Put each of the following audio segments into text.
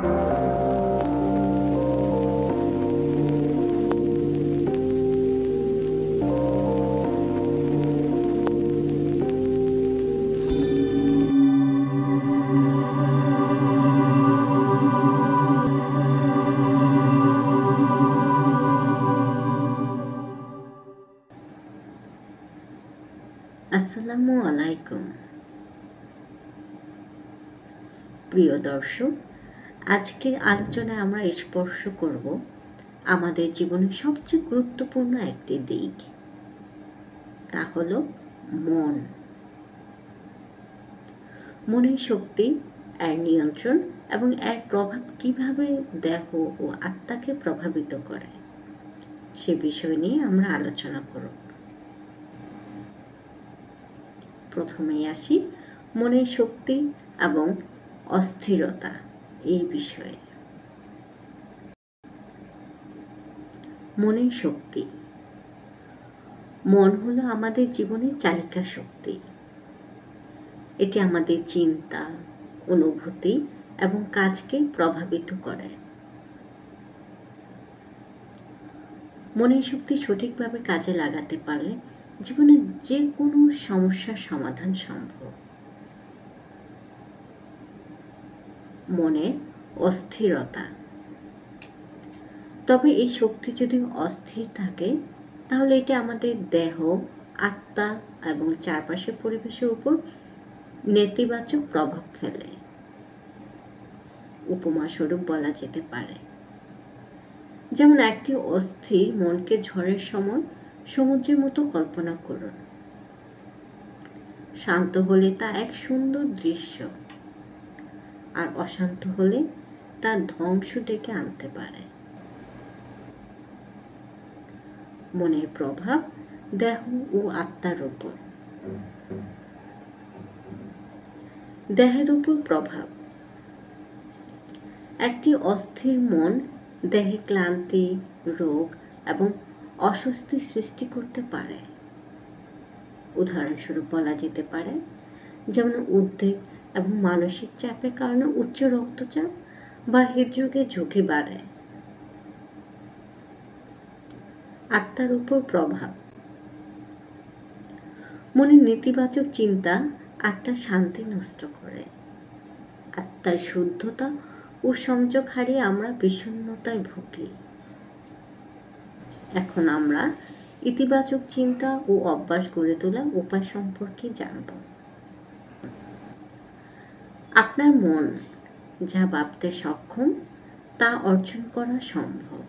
আসসালামু আলাইকুম প্রিয় দর্শক, আজকের আলোচনায় আমরা স্পর্শ করব আমাদের জীবনের সবচেয়ে গুরুত্বপূর্ণ একটি দিক, তা হলো মন। মনের শক্তি, এর নিয়ন্ত্রণ এবং এর প্রভাব কিভাবে দেহ ও আত্মাকে প্রভাবিত করে সে বিষয় নিয়ে আমরা আলোচনা করব। প্রথমেই আসি মনের শক্তি এবং অস্থিরতা এই বিষয়ে। মনের শক্তি। মন হলো আমাদের জীবনের চালিকা শক্তি। এটি আমাদের চিন্তা, অনুভূতি এবং কাজকে প্রভাবিত করে। মনের শক্তি সঠিকভাবে কাজে লাগাতে পারলে জীবনে যে কোনো সমস্যার সমাধান সম্ভব। মনে অস্থিরতা। তবে এই শক্তি যদি অস্থির থাকে তাহলে এটি আমাদের দেহ, আত্মা এবং চারপাশের পরিবেশের উপর নেতিবাচক প্রভাব ফেলে। উপমাস্বরূপ বলা যেতে পারে, যেমন একটি অস্থির মনকে ঝড়ের সময় সমুদ্রের মতো কল্পনা করুন। শান্ত হলে তা এক সুন্দর দৃশ্য, আর অশান্ত হলে তা ধ্বংস ডেকে আনতে পারে। মনের প্রভাব দেহ ও আত্মার উপর। দেহের উপর প্রভাব। একটি অস্থির মন দেহে ক্লান্তি, রোগ এবং অস্বস্তি সৃষ্টি করতে পারে। উদাহরণস্বরূপ বলা যেতে পারে, যেমন উদ্বেগ এবং মানসিক চাপের কারণে উচ্চ রক্তচাপ বা হৃদরোগের ঝুঁকি বাড়ে। আত্মার উপর প্রভাব। মনের নেতিবাচক চিন্তা আত্মার শান্তি নষ্ট করে। আত্মার শুদ্ধতা ও সংযোগ হারিয়ে আমরা বিষণ্ণতায় ভুগি। এখন আমরা ইতিবাচক চিন্তা ও অভ্যাস গড়ে তোলার উপায় সম্পর্কে জানব। আপনার মন যা ভাবতে সক্ষম তা অর্জন করা সম্ভব।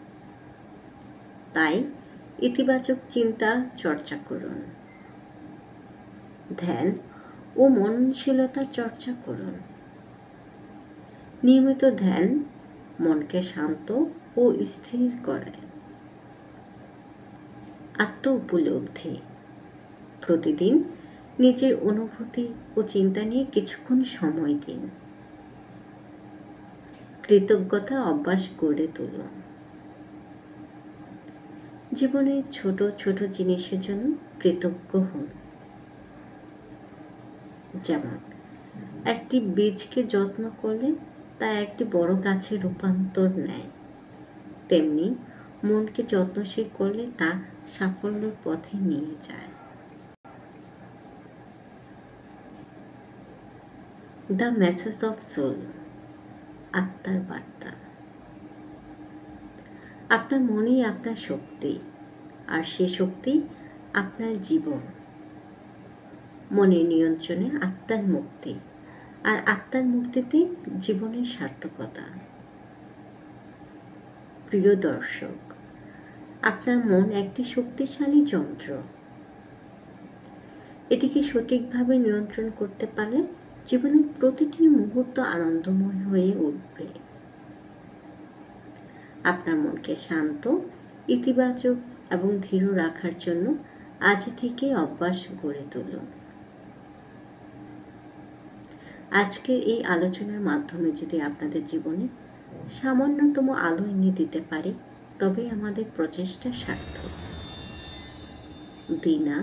তাই ইতিবাচক চিন্তা চর্চা করুন। ধ্যান ও মননশীলতার চর্চা করুন। নিয়মিত ধ্যান মনকে শান্ত ও স্থির করে। আত্ম উপলব্ধি। প্রতিদিন নিজের অনুভূতি ও চিন্তা নিয়ে কিছুক্ষণ সময় দিন। কৃতজ্ঞতার অভ্যাস গড়ে তুলুন। জীবনের ছোট ছোট জিনিসের জন্য কৃতজ্ঞ হন। যেমন একটি বীজকে যত্ন করলে তা একটি বড় গাছে রূপান্তর নেয়, তেমনি মনকে যত্নশীল করলে তা সাফল্যের পথে নিয়ে যায়। দ্য মেসেজ অফ সোল, আত্মার বার্তা। আপনার মনই আপনার শক্তি, আর সে শক্তি আপনার জীবন। মনের নিয়ন্ত্রণে আত্মার মুক্তি, আর আত্মার মুক্তিতে জীবনের সার্থকতা। প্রিয় দর্শক, আপনার মন একটি শক্তিশালী যন্ত্র। এটিকে সঠিকভাবে নিয়ন্ত্রণ করতে পারলে জীবনের প্রতিটি মুহূর্ত আনন্দময় হয়ে উঠবে। আপনার মনকে শান্ত, ইতিবাচক এবং ধীর রাখার জন্য আজ থেকে অভ্যাস গড়ে তুলুন। আজকের এই আলোচনার মাধ্যমে যদি আপনাদের জীবনে সামান্যতম আলো এনে দিতে পারি, তবে আমাদের প্রচেষ্টা সার্থক। দিনা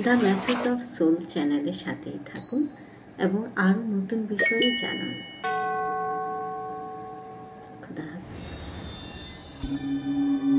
দ্য মেসেজ অফ সোল চ্যানেলের সাথেই থাকুন এবং আরও নতুন বিষয়ে জানুন। আল্লাহ হাফেজ।